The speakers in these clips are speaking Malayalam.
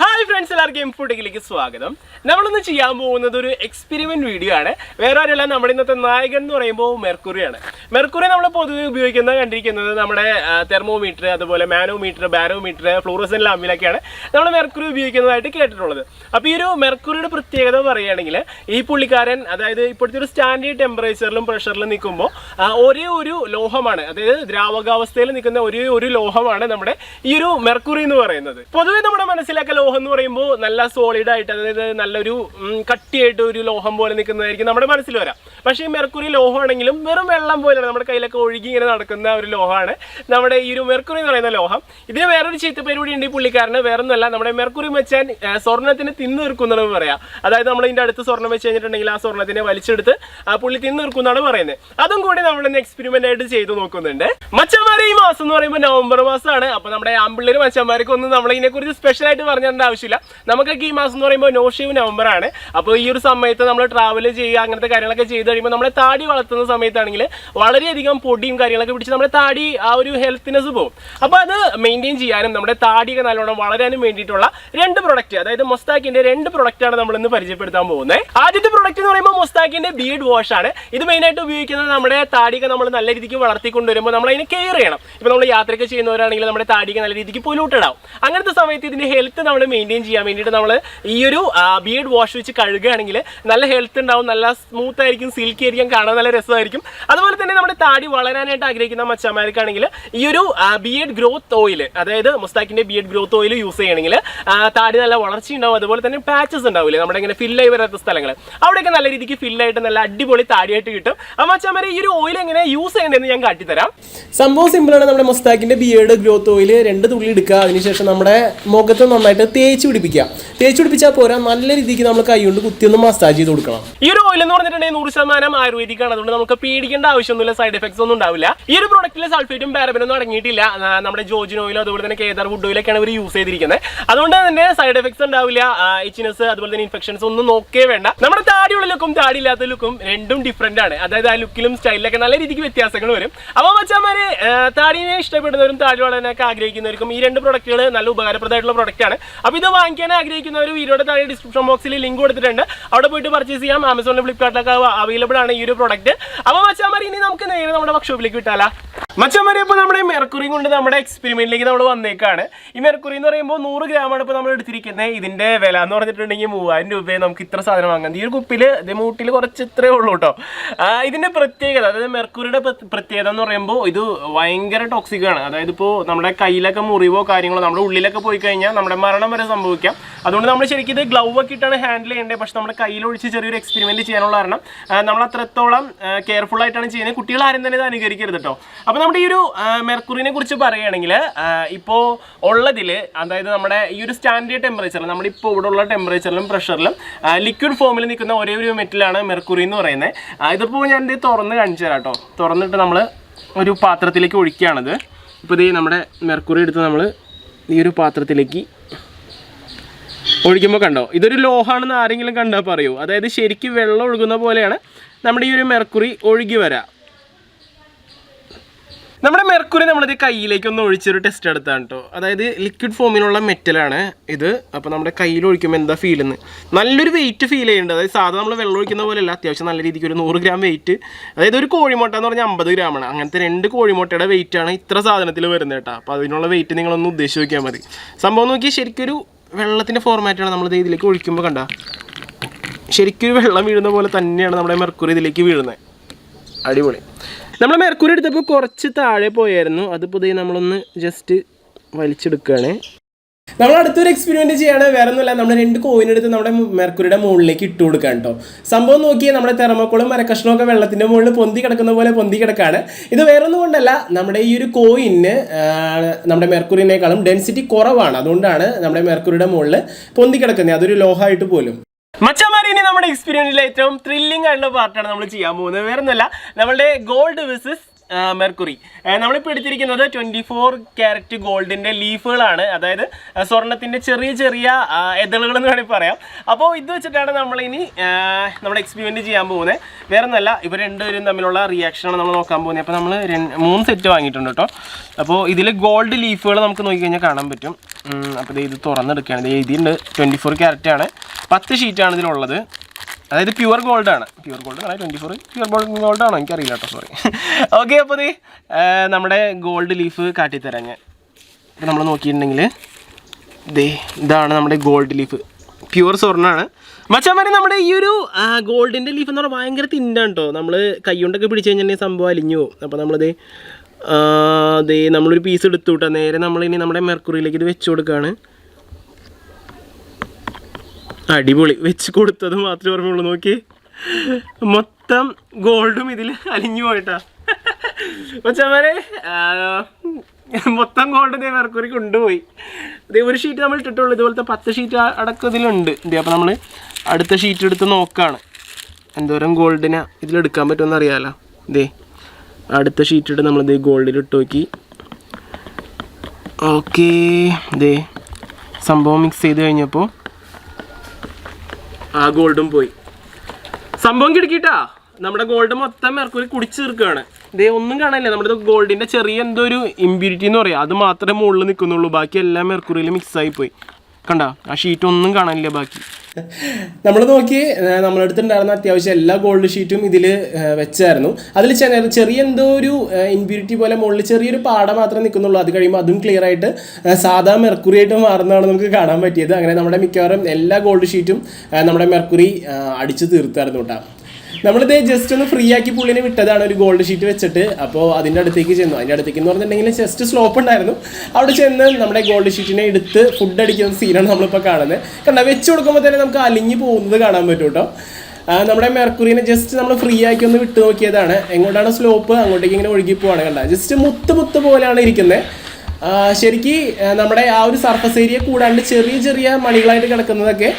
ഹായ് ഫ്രണ്ട്സ്, എല്ലാവർക്കും ഫുഡിലേക്ക് സ്വാഗതം. നമ്മളിന്ന് ചെയ്യാൻ പോകുന്നത് ഒരു എക്സ്പെരിമെന്റ് വീഡിയോ ആണ്. വേറെ ആരുമല്ല, നമ്മുടെ ഇന്നത്തെ നായകൻ എന്ന് പറയുമ്പോൾ മെർക്കുറിയാണ്. മെർക്കുറി നമ്മൾ പൊതുവെ കണ്ടിരിക്കുന്നത് നമ്മുടെ തെർമോമീറ്റർ, അതുപോലെ മാനോമീറ്റർ, ബാരോമീറ്റർ, ഫ്ലൂറസെന്റ് ലാമ്പിലൊക്കെയാണ് നമ്മൾ മെർക്കുറി ഉപയോഗിക്കുന്നതായിട്ട് കേട്ടിട്ടുള്ളത്. അപ്പോൾ ഈ ഒരു മെർക്കുറിയുടെ പ്രത്യേകത പറയുകയാണെങ്കിൽ, ഈ പുള്ളിക്കാരൻ അതായത് ഇപ്പോഴത്തെ ഒരു സ്റ്റാൻഡേർഡ് ടെമ്പറേച്ചറിലും പ്രഷറിലും നിൽക്കുമ്പോൾ ഒരേ ഒരു ലോഹമാണ്, അതായത് ദ്രാവകാവസ്ഥയിൽ നിൽക്കുന്ന ഒരേ ഒരു ലോഹമാണ് നമ്മുടെ ഈ ഒരു മെർക്കുറി എന്ന് പറയുന്നത്. പൊതുവെ നമ്മുടെ മനസ്സിലാക്കുക ലോഹം എന്ന് പറയുമ്പോൾ നല്ല സോളിഡ് ആയിട്ട്, അതായത് നല്ലൊരു കട്ടിയായിട്ട് ഒരു ലോഹം പോലെ നിൽക്കുന്നതായിരിക്കും നമ്മുടെ മനസ്സിൽ വരാം. പക്ഷേ ഈ മെർക്കുറി ലോഹമാണെങ്കിലും വെറും വെള്ളം പോലെയാണ്, നമ്മുടെ കയ്യിലൊക്കെ ഒഴുകി ഇങ്ങനെ നടക്കുന്ന ഒരു ലോഹമാണ് നമ്മുടെ ഈ ഒരു മെർക്കുറി എന്ന് പറയുന്ന ലോഹം. ഇതിന് വേറൊരു ചീത്തപ്പേര് കൂടി ഉണ്ട് ഈ പുള്ളിക്കാരന്. വേറൊന്നുമല്ല, നമ്മുടെ മെർക്കുറി വെച്ചാൽ സ്വർണ്ണത്തിന് തിന്നു തീർക്കുന്നതെന്ന് പറയാം. അതായത് നമ്മൾ ഇതിൻ്റെ അടുത്ത് സ്വർണ്ണം വെച്ച് കഴിഞ്ഞിട്ടുണ്ടെങ്കിൽ ആ സ്വർണ്ണത്തിനെ വലിച്ചെടുത്ത് ആ പുള്ളി തിന്നു തീർക്കുന്നതാണ് പറയുന്നത്. അതും കൂടി നമ്മളിന്ന് എക്സ്പെരിമെന്റ് ആയിട്ട് ചെയ്ത് നോക്കുന്നുണ്ട്. മച്ചന്മാരെ ഈ മാസം എന്ന് പറയുമ്പോൾ നവംബർ മാസമാണ്. അപ്പോൾ നമ്മുടെ ആമ്പിള്ളേർ മച്ചന്മാർക്ക് ഒന്നും നമ്മളിതിനെ കുറിച്ച് സ്പെഷ്യലായിട്ട് പറഞ്ഞിട്ട് ആവശ്യമില്ല. നമുക്കൊക്കെ ഈ മാസം എന്ന് പറയുമ്പോൾ നോ ഷേവ് നവംബർ ആണ്. അപ്പോൾ ഈ ഒരു സമയത്ത് നമ്മൾ ട്രാവൽ ചെയ്യുക, അങ്ങനത്തെ കാര്യങ്ങളൊക്കെ ചെയ്ത് കഴിയുമ്പോൾ നമ്മളെ താടി വളർത്തുന്ന സമയത്താണെങ്കിൽ വളരെയധികം പൊടിയും കാര്യങ്ങളൊക്കെ പിടിച്ച് നമ്മുടെ താടി ആ ഒരു ഹെൽത്തിനെസ് പോകും. അപ്പോൾ അത് മെയിൻറ്റെയിൻ ചെയ്യാനും നമ്മുടെ താടിയൊക്കെ നല്ലോണം വളരാനും വേണ്ടിയിട്ടുള്ള രണ്ട് പ്രൊഡക്റ്റ്, അതായത് മൊസ്താക്കിന്റെ രണ്ട് പ്രൊഡക്റ്റാണ് നമ്മൾ ഇന്ന് പരിചയപ്പെടുത്താൻ പോകുന്നത്. ആദ്യത്തെ പ്രൊഡക്റ്റ് എന്ന് പറയുമ്പോൾ മൊസ്താക്കിന്റെ ബീഡ് വാഷ് ആണ്. ഇത് മെയിനായിട്ട് ഉപയോഗിക്കുന്നത് നമ്മുടെ താടിയൊക്കെ നമ്മൾ നല്ല രീതിക്ക് വളർത്തിക്കൊണ്ടുവരുമ്പോൾ നമ്മൾ അതിനെ കെയർ ചെയ്യണം. ഇപ്പോൾ നമ്മൾ യാത്രയൊക്കെ ചെയ്യുന്നവരാണെങ്കിൽ നമ്മുടെ താടിയൊക്കെ നല്ല രീതിക്ക് പൊല്യൂട്ടഡ് ആവും. അങ്ങനത്തെ സമയത്ത് ഇതിന്റെ ഹെൽത്ത് നമ്മൾ മെയിൻറ്റെയിൻ ചെയ്യാൻ വേണ്ടിയിട്ട് നമ്മൾ ഈ ഒരു ബിയർഡ് വാഷ് വെച്ച് കഴുകുകയാണെങ്കിൽ നല്ല ഹെൽത്ത് ഉണ്ടാവും, നല്ല സ്മൂത്ത് ആയിരിക്കും, സിൽക്കി ആയിരിക്കും, കാണാൻ നല്ല രസമായിരിക്കും. അതുപോലെ തന്നെ നമ്മുടെ താടി വളരാനായിട്ട് ആഗ്രഹിക്കുന്ന മച്ചന്മാർക്കാണെങ്കിൽ ഈ ഒരു ബിയർഡ് ഗ്രോത്ത് ഓയിൽ, അതായത് മുസ്താക്കിന്റെ ബിയർഡ് ഗ്രോത്ത് ഓയിൽ യൂസ് ചെയ്യണമെങ്കിൽ താടി നല്ല വളർച്ച ഉണ്ടാവും. അതുപോലെ തന്നെ പാച്ചസ് ഉണ്ടാവില്ലേ, നമ്മുടെ ഇങ്ങനെ ഫില്ലായി വരാത്ത സ്ഥലങ്ങൾ, അവിടെയൊക്കെ നല്ല രീതിക്ക് ഫില്ലായിട്ട് നല്ല അടിപൊളി താടിയായിട്ട് കിട്ടും. ആ മച്ചന്മാരെ ഈ ഒരു ഓയിൽ എങ്ങനെ യൂസ് ചെയ്യേണ്ടതെന്ന് ഞാൻ കാട്ടിത്തരാം. സംഭവം സിമ്പിളാണ്. നമ്മുടെ മുസ്താക്കിന്റെ ബിയർഡ് ഗ്രോത്ത് ഓയിൽ 2 തുള്ളി എടുക്കുക. അതിനുശേഷം നമ്മുടെ മുഖത്ത് നന്നായിട്ട് തേച്ച് പിടിപ്പിച്ചാൽ പോരാ, നല്ല രീതിക്ക് നമ്മൾ കൈ കൊണ്ട് കുത്തി ഒന്ന് മസാജ് ചെയ്ത് കൊടുക്കണം. ഈ ഒരു ഓയിൽ എന്ന് പറഞ്ഞിട്ടുണ്ടെങ്കിൽ 100% ആയുർവേദിക്കാണ്. അതുകൊണ്ട് നമുക്ക് പേടിക്കേണ്ട ആവശ്യമൊന്നുമില്ല, സൈഡ് എഫക്ട്സ് ഒന്നും ഉണ്ടാവില്ല. ഈ ഒരു പ്രൊഡക്റ്റിൽ സൾഫേറ്റും പാരബനും അടങ്ങിയിട്ടില്ല. നമ്മുടെ ജോജിൻ ഓയിലും അതുപോലെ തന്നെ കേദാർ വുഡ് ഓയിലൊക്കെയാണ് ഇവർ യൂസ് ചെയ്തിരിക്കുന്നത്. അതുകൊണ്ട് തന്നെ സൈഡ് എഫക്ട്സ് ഉണ്ടാവില്ല, ഇച്ചിനെസ് അതുപോലെ തന്നെ ഇൻഫെക്ഷൻസ് ഒന്നും നോക്കേ വേണ്ട. നമ്മുടെ താടിയുള്ള ലുക്കും താടി ഇല്ലാത്ത ലുക്കും രണ്ടും ഡിഫറെന്റ് ആണ്. അതായത് ആ ലുക്കിലും സ്റ്റൈലിലൊക്കെ നല്ല രീതിക്ക് വ്യത്യാസങ്ങൾ വരും. അപ്പോൾ മച്ചാമാര് താടിനെ ഇഷ്ടപ്പെടുന്നവരും താടി വളരാനൊക്കെ ആഗ്രഹിക്കുന്നവർക്കും ഈ രണ്ട് പ്രൊഡക്റ്റുകൾ നല്ല ഉപകാരപ്രദമായിട്ടുള്ള പ്രൊഡക്റ്റ് ആണ്. അപ്പോൾ ഇത് വാങ്ങിക്കാൻ ആഗ്രഹിക്കുന്നവർ വീഡിയോയുടെ താഴെ ഡിസ്ക്രിപ്ഷൻ ബോക്സിൽ ലിങ്ക് കൊടുത്തിട്ടുണ്ട്, അവിടെ പോയിട്ട് പർച്ചേസ് ചെയ്യാം. ആമസോണിലും ഫ്ലിപ്കാർട്ടിലൊക്കെ അവൈലബിൾ ആണ് ഈ ഒരു പ്രൊഡക്റ്റ്. അപ്പോൾ മച്ചാമാരി ഇനി നമുക്ക് നേരെ നമ്മുടെ വർക്ക്ഷോപ്പിലേക്ക് വിട്ടാലാ. മച്ചന്മാരെ, ഇപ്പോൾ നമ്മുടെ മെർക്കുറി കൊണ്ട് നമ്മുടെ എക്സ്പെരിമെന്റിലേക്ക് നമ്മൾ വന്നേക്കാണ്. ഈ മെർക്കുറി എന്ന് പറയുമ്പോൾ 100 ഗ്രാമാണ് ഇപ്പോൾ നമ്മൾ എടുത്തിരിക്കുന്നത്. ഇതിന്റെ വില എന്ന് പറഞ്ഞിട്ടുണ്ടെങ്കിൽ 3000 രൂപയെ നമുക്ക് ഇത്ര സാധനം വാങ്ങാം. ഈ ഒരു കുപ്പിയിൽ മൂട്ടിൽ കുറച്ച് ഇത്രേ ഉള്ളൂ കേട്ടോ. ഇതിന്റെ പ്രത്യേകത, അതായത് മെർക്കുറിയുടെ പ്രത്യേകത എന്ന് പറയുമ്പോൾ ഇത് ഭയങ്കര ടോക്സിക് ആണ്. അതായത് ഇപ്പോൾ നമ്മുടെ കയ്യിലൊക്കെ മുറിവോ കാര്യങ്ങളോ നമ്മുടെ ഉള്ളിലൊക്കെ പോയി കഴിഞ്ഞാൽ നമ്മുടെ മരണം വരെ സംഭവിക്കാം. അതുകൊണ്ട് നമ്മൾ ശരിക്കും ഇത് ഗ്ലൗ ഒക്കെ ഇട്ടാണ് ഹാൻഡിൽ ചെയ്യേണ്ടത്. പക്ഷെ നമ്മുടെ കയ്യിലൊഴിച്ച് ചെറിയൊരു എക്സ്പെരിമെന്റ് ചെയ്യാനുള്ള കാരണം നമ്മൾ അത്രത്തോളം കെയർഫുൾ ആയിട്ടാണ് ചെയ്യുന്നത്. കുട്ടികൾ ആരും തന്നെ ഇത് അനുകരിക്കരുത് കേട്ടോ. അപ്പോൾ നമ്മുടെ ഈ ഒരു മെർക്കുറിനെ കുറിച്ച് പറയുകയാണെങ്കിൽ, ഇപ്പോൾ ഉള്ളതിൽ അതായത് നമ്മുടെ ഈ ഒരു സ്റ്റാൻഡേർഡ് ടെമ്പറേച്ചറിൽ, നമ്മുടെ ഇപ്പോൾ ഇവിടെ ഉള്ള ടെമ്പറേച്ചറിലും പ്രഷറിലും ലിക്വിഡ് ഫോമിൽ നിൽക്കുന്ന ഒരേ ഒരു മെറ്റലാണ് മെർക്കുറി എന്ന് പറയുന്നത്. ഇതിപ്പോൾ ഞാൻ ഇത് തുറന്ന് കാണിച്ചു തരാം കേട്ടോ. തുറന്നിട്ട് നമ്മൾ ഒരു പാത്രത്തിലേക്ക് ഒഴിക്കുകയാണത്. ഇപ്പോൾ ഇത് നമ്മുടെ മെർക്കുറി എടുത്ത് നമ്മൾ ഈ ഒരു പാത്രത്തിലേക്ക് ഒഴിക്കുമ്പോൾ കണ്ടോ, ഇതൊരു ലോഹമാണെന്ന് ആരെങ്കിലും കണ്ടാൽ പറയൂ. അതായത് ശരിക്കും വെള്ളം ഒഴുകുന്ന പോലെയാണ് നമ്മുടെ ഈ ഒരു മെർക്കുറി ഒഴുകി വരാം. നമ്മുടെ മെർക്കുറി നമ്മളിത് കയ്യിലേക്കൊന്ന് ഒഴിച്ചൊരു ടെസ്റ്റ് എടുത്താണ് കേട്ടോ. അതായത് ലിക്വിഡ് ഫോമിലുള്ള മെറ്റലാണ് ഇത്. അപ്പോൾ നമ്മുടെ കയ്യിൽ ഒഴിക്കുമ്പോൾ എന്താ ഫീൽ എന്ന്, നല്ലൊരു വെയിറ്റ് ഫീൽ ചെയ്യുന്നുണ്ട്. അതായത് സാധാരണ നമ്മൾ വെള്ളം ഒഴിക്കുന്ന പോലെയല്ല, അത്യാവശ്യം നല്ല രീതിക്ക് ഒരു 100 ഗ്രാം വെയിറ്റ്. അതായത് ഒരു കോഴിമുട്ട എന്ന് പറഞ്ഞാൽ 50 ഗ്രാമാണ്. അങ്ങനത്തെ 2 കോഴിമുട്ടയുടെ വെയിറ്റാണ് ഇത്ര സാധനത്തിൽ വരുന്നത് കേട്ടോ. അപ്പോൾ അതിനുള്ള വെയിറ്റ് നിങ്ങളൊന്ന് ഉദ്ദേശിച്ച് നോക്കിയാൽ മതി. സംഭവം നോക്കിയാൽ ശരിക്കും ഒരു വെള്ളത്തിൻ്റെ ഫോർമാറ്റാണ്. നമ്മളിത് ഇതിലേക്ക് ഒഴിക്കുമ്പോൾ കണ്ട ശരിക്കും വെള്ളം വീഴുന്ന പോലെ തന്നെയാണ് നമ്മുടെ മെർക്കുറി ഇതിലേക്ക് വീഴുന്നത്. അടിപൊളി. നമ്മൾ മെർക്കുറി എടുത്തപ്പോൾ കുറച്ച് താഴെ പോയായിരുന്നു. അതിപ്പോൾ ഇതേ നമ്മളൊന്ന് ജസ്റ്റ് വലിച്ചെടുക്കുകയാണ്. നമ്മൾ അടുത്തൊരു എക്സ്പെരിമെന്റ് ചെയ്യാണ്. വേറെ ഒന്നുമില്ല, നമ്മൾ 2 കോയിൻ എടുത്ത് നമ്മുടെ മെർക്കുറിയുടെ മുകളിലേക്ക് ഇട്ട് കൊടുക്കാം കേട്ടോ. സംഭവം നോക്കിയാൽ നമ്മുടെ തെർമോക്കോളും മരക്കഷ്ണമൊക്കെ വെള്ളത്തിൻ്റെ മുകളിൽ പൊന്തി കിടക്കുന്ന പോലെ പൊന്തി കിടക്കാണ്. ഇത് വേറൊന്നും കൊണ്ടല്ല, നമ്മുടെ ഈ ഒരു കോയിന് നമ്മുടെ മെർക്കുറിനേക്കാളും ഡെൻസിറ്റി കുറവാണ്. അതുകൊണ്ടാണ് നമ്മുടെ മെർക്കുറിയുടെ മുകളിൽ പൊന്തി കിടക്കുന്നത്, അതൊരു ലോഹമായിട്ട് പോലും. മച്ചന്മാരെ, ഇനി നമ്മുടെ എക്സ്പെരിമെന്റിലെ ഏറ്റവും ത്രില്ലിംഗ് ആയിട്ടുള്ള പാർട്ടാണ് നമ്മൾ ചെയ്യാൻ പോകുന്നത്. വേറെ ഒന്നുമല്ല, നമ്മളുടെ ഗോൾഡ് വേഴ്സസ് മെർക്കുറി. നമ്മളിപ്പോൾ എടുത്തിരിക്കുന്നത് 24 ക്യാരറ്റ് ഗോൾഡിൻ്റെ ലീഫുകളാണ്. അതായത് സ്വർണ്ണത്തിൻ്റെ ചെറിയ ചെറിയ എതളുകൾ എന്ന് വേണമെങ്കിൽ പറയാം. അപ്പോൾ ഇത് വെച്ചിട്ടാണ് നമ്മളിനി നമ്മുടെ എക്സ്പെരിമെൻറ്റ് ചെയ്യാൻ പോകുന്നത്. വേറെ ഒന്നല്ല, ഇവർ രണ്ടുപേരും തമ്മിലുള്ള റിയാക്ഷനാണ് നമ്മൾ നോക്കാൻ പോകുന്നത്. അപ്പോൾ നമ്മൾ 3 സെറ്റ് വാങ്ങിയിട്ടുണ്ട് കേട്ടോ. അപ്പോൾ ഇതിൽ ഗോൾഡ് ലീഫുകൾ നമുക്ക് നോക്കിക്കഴിഞ്ഞാൽ കാണാൻ പറ്റും. അപ്പോൾ ഇത് തുറന്നെടുക്കുകയാണ്. ഇത് എഴുതിയിട്ടുണ്ട് 24 ക്യാരറ്റ് ആണ്. 10 ഷീറ്റാണ് ഇതിലുള്ളത്. അതായത് പ്യുവർ ഗോൾഡാണ്. പ്യുവർ ഗോൾഡ് ആണ് 24 പ്യുവർ ഗോൾഡാണോ എനിക്കറിയില്ല കേട്ടോ, സോറി. ഓക്കെ, അപ്പോൾ നമ്മുടെ ഗോൾഡ് ലീഫ് കാട്ടിത്തരാം ഞാൻ. അപ്പോൾ നമ്മൾ നോക്കിയിട്ടുണ്ടെങ്കിൽ ഇതാണ് നമ്മുടെ ഗോൾഡ് ലീഫ്. പ്യുവർ സ്വർണ്ണമാണ് മച്ചാമാരെ. നമ്മുടെ ഈ ഒരു ഗോൾഡിൻ്റെ ലീഫ് എന്ന് പറഞ്ഞാൽ ഭയങ്കര തിന്നാണ് കേട്ടോ. നമ്മൾ കൈ കൊണ്ടൊക്കെ പിടിച്ച് കഴിഞ്ഞിട്ടുണ്ടെങ്കിൽ സംഭവം അലിഞ്ഞു പോകും. അപ്പോൾ നമ്മളത് നമ്മളൊരു പീസ് എടുത്തു വിട്ടാൽ നേരെ നമ്മളിനി നമ്മുടെ മെർക്കുറിയിലേക്ക് ഇത് വെച്ച് കൊടുക്കുകയാണ്. അടിപൊളി, വെച്ച് കൊടുത്തത് മാത്രമേ ഓർമ്മയുള്ളൂ. നോക്കി, മൊത്തം ഗോൾഡും ഇതിൽ അലിഞ്ഞു പോയിട്ടാ മച്ചാമാരെ. മൊത്തം ഗോൾഡ് മെർക്കുറി കൊണ്ടുപോയി. ഒരു ഷീറ്റ് നമ്മൾ ഇട്ടിട്ടുള്ളൂ. ഇതുപോലത്തെ 10 ഷീറ്റ് അടക്കം ഇതിലുണ്ട്. അപ്പോൾ നമ്മൾ അടുത്ത ഷീറ്റ് എടുത്ത് നോക്കുകയാണ് എന്തോരം ഗോൾഡിനെ ഇതിലെടുക്കാൻ പറ്റുമെന്ന് അറിയാമല്ലോ. അടുത്ത ഷീറ്റ് ഇട്ട് നമ്മളിത് ഗോൾഡിൽ ഇട്ട് നോക്കി. ഓക്കേ, സംഭവം മിക്സ് ചെയ്ത് കഴിഞ്ഞപ്പോൾ ആ ഗോൾഡും പോയി. സംഭവം കിടക്കിട്ടാ നമ്മുടെ ഗോൾഡ് മൊത്തം മെർക്കുറി കുടിച്ച് തീർക്കുകയാണ്. ഒന്നും കാണാനില്ല. നമ്മുടെ ഗോൾഡിൻ്റെ ചെറിയ എന്തോ ഒരു ഇമ്പ്യൂരിറ്റി എന്ന് പറയാം, അത് മാത്രമേ മുകളിൽ നിൽക്കുന്നുള്ളൂ. ബാക്കി എല്ലാം മെർക്കുറിയിൽ മിക്സായി പോയി. കണ്ട, ആ ഷീറ്റ് ഒന്നും കാണാനില്ല ബാക്കി. നമ്മൾ നോക്കി, നമ്മളടുത്തുണ്ടായിരുന്ന അത്യാവശ്യം എല്ലാ ഗോൾഡ് ഷീറ്റും ഇതിൽ വെച്ചായിരുന്നു. അതിൽ ചെറിയ എന്തോ ഒരു ഇമ്പ്യൂരിറ്റി പോലെ മുകളിൽ ചെറിയൊരു പാട മാത്രമേ നിൽക്കുന്നുള്ളൂ. അത് കഴിയുമ്പോൾ അതും ക്ലിയർ ആയിട്ട് സാധാ മെർക്കുറി ആയിട്ട് മാറുന്നതാണ് നമുക്ക് കാണാൻ പറ്റിയത്. അങ്ങനെ നമ്മുടെ മിക്കവാറും എല്ലാ ഗോൾഡ് ഷീറ്റും നമ്മുടെ മെർക്കുറി അടിച്ചു തീർത്തായിരുന്നു കേട്ടോ. നമ്മളിത് ജസ്റ്റ് ഒന്ന് ഫ്രീ ആക്കി പുള്ളിനെ വിട്ടതാണ് ഒരു ഗോൾഡ് ഷീറ്റ് വെച്ചിട്ട്. അപ്പോൾ അതിൻ്റെ അടുത്തേക്ക് ചെന്നു. അതിൻ്റെ അടുത്തേക്ക് എന്ന് പറഞ്ഞിട്ടുണ്ടെങ്കിൽ ജസ്റ്റ് സ്ലോപ്പ് ഉണ്ടായിരുന്നു. അവിടെ ചെന്ന് നമ്മുടെ ഗോൾഡ് ഷീറ്റിനെ എടുത്ത് ഫുഡ് അടിക്കുന്ന സീനാണ് നമ്മളിപ്പോൾ കാണുന്നത്. കണ്ട, വെച്ച് കൊടുക്കുമ്പോൾ തന്നെ നമുക്ക് അലിഞ്ഞു പോകുന്നത് കാണാൻ പറ്റും കേട്ടോ. നമ്മുടെ മെർക്കുറിനെ ജസ്റ്റ് നമ്മൾ ഫ്രീ ആക്കി ഒന്ന് വിട്ട് നോക്കിയതാണ്. എങ്ങോട്ടാണ് സ്ലോപ്പ് അങ്ങോട്ടേക്ക് ഇങ്ങനെ ഒഴുകി പോവാണ്. കണ്ട, ജസ്റ്റ് മുത്ത് പോലെയാണ് ഇരിക്കുന്നത്. ശരിക്ക് നമ്മുടെ ആ ഒരു സർഫസ് ഏരിയ കൂടാണ്ട് ചെറിയ ചെറിയ മണികളായിട്ട് കിടക്കുന്നതൊക്കെ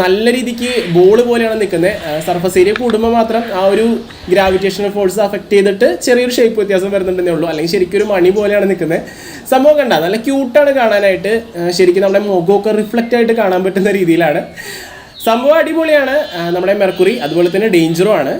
നല്ല രീതിക്ക് ബോൾ പോലെയാണ് നിൽക്കുന്നത്. സർഫസ് ഏരിയ കൂടുമ്പോൾ മാത്രം ആ ഒരു ഗ്രാവിറ്റേഷണൽ ഫോഴ്സ് അഫക്റ്റ് ചെയ്തിട്ട് ചെറിയൊരു ഷേപ്പ് വ്യത്യാസം വരുന്നുണ്ടെന്നേ ഉള്ളൂ. അല്ലെങ്കിൽ ശരിക്കും ഒരു മണി പോലെയാണ് നിൽക്കുന്നത്. സംഭവം കണ്ട, നല്ല ക്യൂട്ടാണ് കാണാനായിട്ട്. ശരിക്കും നമ്മുടെ മുഖമൊക്കെ റിഫ്ലക്റ്റ് ആയിട്ട് കാണാൻ പറ്റുന്ന രീതിയിലാണ്. സംഭവം അടിപൊളിയാണ് നമ്മുടെ മെർക്കുറി. അതുപോലെ തന്നെ ഡേഞ്ചറും ആണ്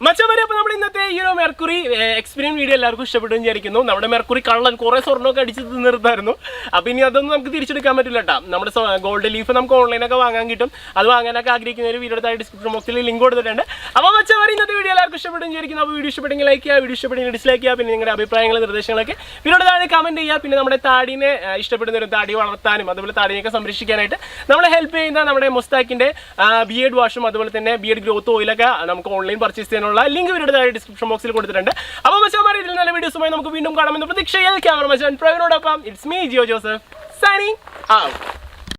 മച്ചവരെ. അപ്പോൾ നമ്മുടെ ഇന്നത്തെ ഈ ഒരു മെർക്കുറി എക്സ്പീരിയൻസ് വീഡിയോ എല്ലാവർക്കും ഇഷ്ടപ്പെട്ടു വിചാരിക്കുന്നു. നമ്മുടെ മെർക്കുറി കള്ളൻ കുറേ സ്വർണ്ണമൊക്കെ അടിച്ച് നിർത്തായിരുന്നു. അപ്പോൾ ഇനി അതൊന്നും നമുക്ക് തിരിച്ചെടുക്കാൻ പറ്റില്ല കേട്ടോ. നമ്മുടെ ഗോൾഡ് ലീഫ് നമുക്ക് ഓൺലൈനൊക്കെ വാങ്ങാൻ കിട്ടും. അത് വാങ്ങാനൊക്കെ ആഗ്രഹിക്കുന്ന ഒരു വീഡിയോ താഴെ ഡിസ്ക്രിപ്ഷൻ ബോക്സിൽ ലിങ്ക് കൊടുത്തിട്ടുണ്ട്. അപ്പോൾ മച്ചവരെ ഇന്നത്തെ വീഡിയോ എല്ലാവർക്കും ഇഷ്ടപ്പെട്ടു വിചാരിക്കുന്നു. അപ്പോൾ വീഡിയോ ഇഷ്ടപ്പെട്ടെങ്കിൽ ലൈക്ക് ചെയ്യുക, വീഡിയോ ഇഷ്ടപ്പെട്ടെങ്കിൽ ഡിസ്ലൈക്ക് ചെയ്യുക. പിന്നെ നിങ്ങളുടെ അഭിപ്രായങ്ങളും നിർദ്ദേശങ്ങളൊക്കെ വീഡിയോയുടെ താഴെ കമൻറ്റ് ചെയ്യുക. പിന്നെ നമ്മുടെ താടിനെ ഇഷ്ടപ്പെടുന്നവരും താടി വളർത്താനും അതുപോലെ താടിനെയൊക്കെ സംരക്ഷിക്കാനായിട്ട് നമ്മളെ ഹെൽപ്പ് ചെയ്യുന്ന നമ്മുടെ മുസ്താക്കിൻ്റെ ബിയേഡ് വാഷും അതുപോലെ തന്നെ ബിയേഡ് ഗ്രോത്ത് ഓയിലൊക്കെ നമുക്ക് ഓൺലൈൻ പർച്ചേസ് ചെയ്യാനുള്ള ലിങ്ക് വീഡിയോയുടെ താഴെ ഡിസ്ക്രിപ്ഷൻ ബോക്സിൽ കൊടുത്തിട്ടുണ്ട്. അപ്പോൾ മച്ചാമാരെ, ഇതിൽ നല്ല വീഡിയോസുമായി നമുക്ക് വീണ്ടും കാണാമെന്ന് പ്രതീക്ഷയിൽ ക്യാമറമാൻ പ്രവീണോടൊപ്പം it's me Jiyo Joseph signing out.